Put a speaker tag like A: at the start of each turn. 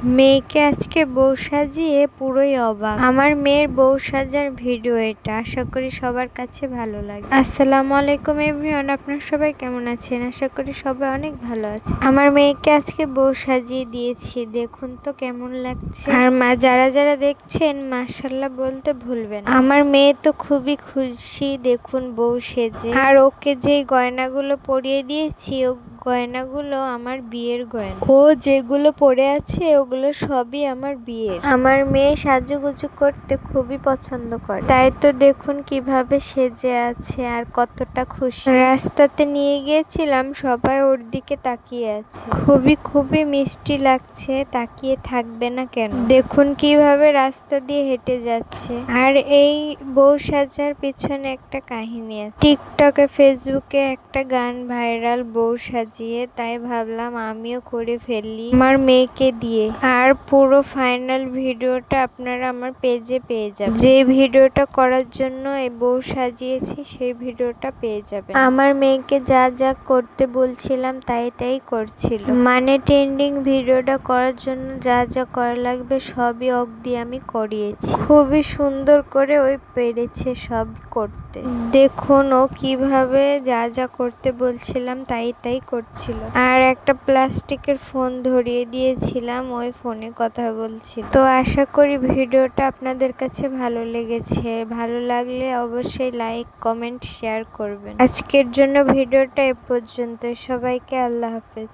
A: মেয়েকে আজকে বউ সাজিয়ে পুরোই অবাক। আমার মেয়ের বউ সাজার ভিডিও এটা, আশা করি সবার কাছে ভালো লাগে। আসসালামু আলাইকুম এভরিওয়ান, আপনারা সবাই কেমন আছেন? আশা করি সবাই অনেক ভালো আছে। আমার মেয়েকে আজকে বউ সাজিয়ে দিয়েছি, দেখুন তো কেমন লাগছে। আর যারা যারা দেখছেন মাশাআল্লাহ বলতে ভুলবেন। আমার মেয়ে তো খুবই খুশি, দেখুন বউ সেজে। আর ওকে যে গয়নাগুলো পরিয়ে দিয়েছি, ও গয়নাগুলো আমার বিয়ের গয়না। ও যেগুলো পরে আছে ওগুলো সবই আমার বিয়ের। আমার মেয়ে সাজুগুজু করতে খুবই পছন্দ করে, তাই তো দেখুন কিভাবে সেজে আছে আর কতটা খুশি। রাস্তাতে নিয়ে গিয়েছিলাম, সবাই ওর দিকে তাকিয়ে আছে। খুবই মিষ্টি লাগছে, তাকিয়ে থাকবে না কেন। দেখুন কিভাবে রাস্তা দিয়ে হেঁটে যাচ্ছে। আর এই বউ সাজার পিছনে একটা কাহিনী আছে। টিকটকে ফেসবুকে একটা গান ভাইরাল বউ সাজিয়ে, তাই ভাবলাম আমিও করে ফেললি আমার মেয়েকে দিয়ে। আর পুরো ফাইনাল ভিডিওটা আপনারা আমার পেজে পেয়ে যাবেন। যে ভিডিওটা করার জন্য এই বউ সাজিয়েছি সেই ভিডিওটা পেয়ে যাবেন। আমার মেয়েকে যা যা করতে বলছিলাম তাই করছিল। মানে ট্রেন্ডিং ভিডিওটা করার জন্য যা যা করা লাগবে সবই ওকে দিয়ে আমি করিয়েছি। খুবই সুন্দর করে ওই পেরেছে সব করতে। দেখুন ও কিভাবে যা যা করতে বলছিলাম তাই করছিল। আর একটা প্লাস্টিকের ফোন ধরিয়ে দিয়েছিলাম, ওই ফোনে কথা বলছিল। তো আশা করি ভিডিওটা আপনাদের কাছে ভালো লেগেছে। ভালো লাগলে অবশ্যই লাইক কমেন্ট শেয়ার করবেন। আজকের জন্য ভিডিওটা এ পর্যন্ত। সবাইকে আল্লাহ হাফেজ।